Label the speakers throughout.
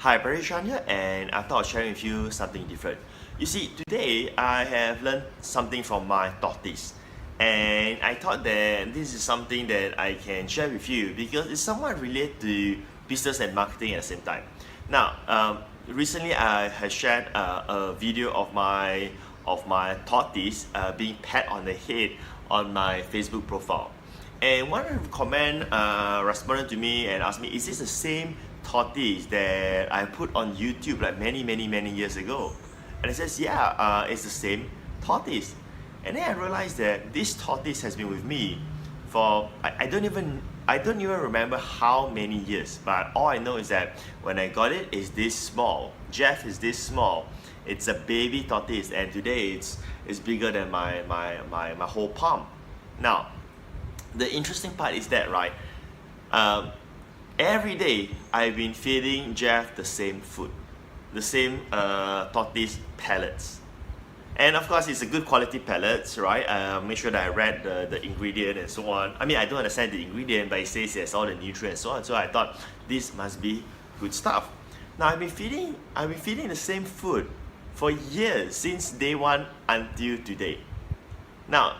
Speaker 1: Hi, Parishan here, and I thought of sharing with you something different. You see, today I have learned something from my tortoise, and I thought that this is something that I can share with you because it's somewhat related to business and marketing at the same time. Now, recently I have shared a video of my tortoise being pat on the head on my Facebook profile. And one of the comment responded to me and asked me, is this the same tortoise that I put on YouTube like many years ago? And I says, yeah, it's the same tortoise. And then I realized that this tortoise has been with me for, I don't even remember how many years, but all I know is that when I got it, it's this small. Jeff is this small. It's a baby tortoise, and today it's bigger than my whole palm. Now, the interesting part is that, right, every day I've been feeding Jeff the same food, the same tortoise pellets. And of course, it's a good quality pellets, right? Make sure that I read the ingredient and so on. I mean, I don't understand the ingredient, but it says it has all the nutrients and so on. So I thought this must be good stuff. Now I've been feeding the same food for years, since day one until today. Now,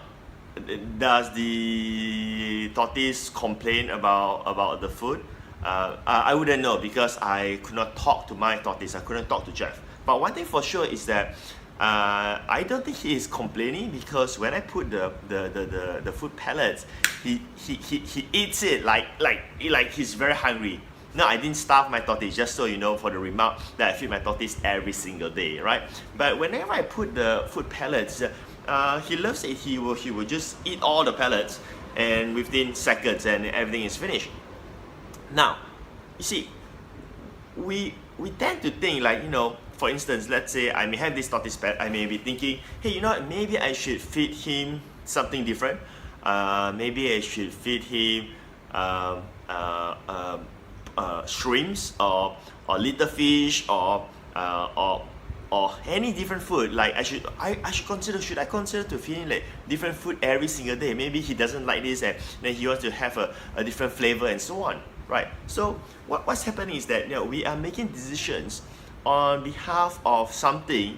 Speaker 1: does the tortoise complain about the food? I wouldn't know because I could not talk to my tortoise. I couldn't talk to Jeff. But one thing for sure is that I don't think he is complaining, because when I put the food pellets, he eats it like he's very hungry. No, I didn't starve my tortoise, just so you know, for the remark that I feed my tortoise every single day, right? But whenever I put the food pellets, he loves it. He will just eat all the pellets, and within seconds, and everything is finished. Now, you see, we tend to think, like, you know, for instance, let's say I may have this tortoise pet. I may be thinking, hey, you know what, maybe I should feed him something different. Maybe I should feed him shrimps or little fish or any different food. Like I should consider to feed him like different food every single day. Maybe he doesn't like this, and then he wants to have a different flavor and so on, right? So what's happening is that, you know, we are making decisions on behalf of something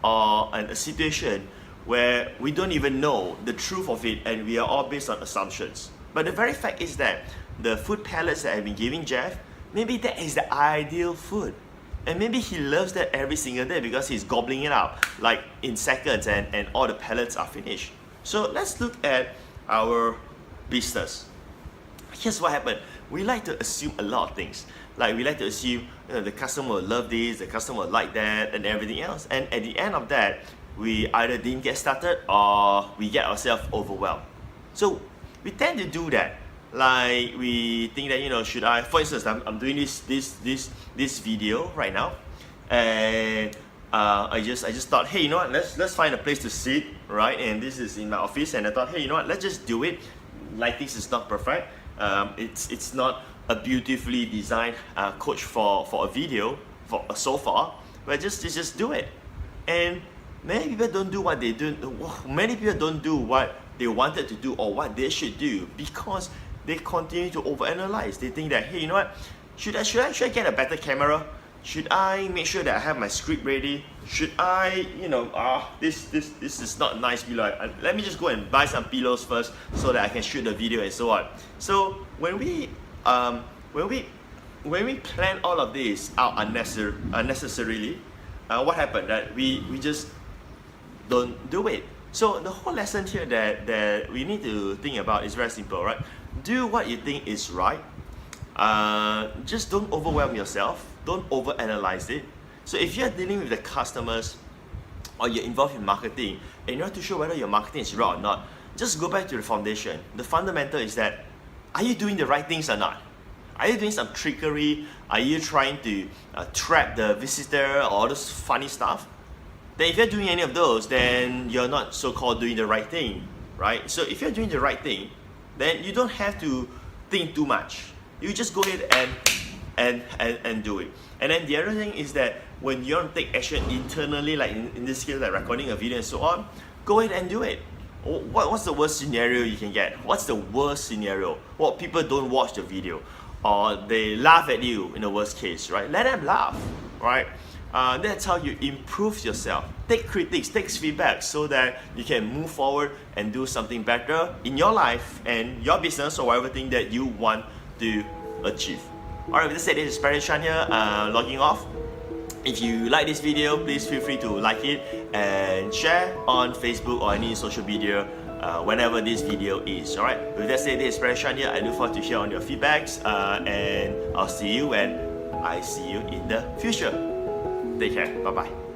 Speaker 1: or a situation where we don't even know the truth of it, and we are all based on assumptions. But the very fact is that the food pellets that I've been giving Jeff, maybe that is the ideal food. And maybe he loves that every single day because he's gobbling it up like in seconds, and all the pellets are finished. So let's look at our business. Here's what happened. We like to assume a lot of things. Like, we like to assume, you know, the customer will love this, the customer will like that, and everything else. And at the end of that, we either didn't get started or we get ourselves overwhelmed. So we tend to do that. Like, we think that, you know, should I, for instance, I'm doing this video right now, and I just thought, hey, you know what, let's find a place to sit, right? And this is in my office, and I thought, hey, you know what, let's just do it. Like, this is not perfect. It's not a beautifully designed coach for a video for so far, but just do it. And many people don't do what they do. Many people don't do what they wanted to do or what they should do because they continue to overanalyze. They think that, hey, you know what, should I get a better camera? Should I make sure that I have my script ready? Should I, you know, this is not nice below. Let me just go and buy some pillows first so that I can shoot the video and so on. So when we plan all of this out unnecessarily, what happened? That we just don't do it. So the whole lesson here that we need to think about is very simple, right? Do what you think is right. Just don't overwhelm yourself. Don't overanalyze it. So if you're dealing with the customers or you're involved in marketing and you're not too sure whether your marketing is right or not, just go back to the foundation. The fundamental is that, are you doing the right things or not? Are you doing some trickery? Are you trying to trap the visitor or all this funny stuff? Then if you're doing any of those, then you're not so-called doing the right thing, right? So if you're doing the right thing, then you don't have to think too much. You just go ahead and do it. And then the other thing is that when you want to take action internally, like in this case, like recording a video and so on, go ahead and do it. What's the worst scenario you can get? What's the worst scenario? Well, people don't watch the video, or they laugh at you in the worst case, right? Let them laugh, right? That's how you improve yourself. Take critics, take feedback so that you can move forward and do something better in your life and your business or whatever thing that you want to achieve. Alright, with that said, this is Perry Chan here, logging off. If you like this video, please feel free to like it and share on Facebook or any social media whenever this video is. Alright, with that said, this is Perry Chan here. I look forward to hear on your feedbacks and I'll see you when I see you in the future. Take care. Bye bye.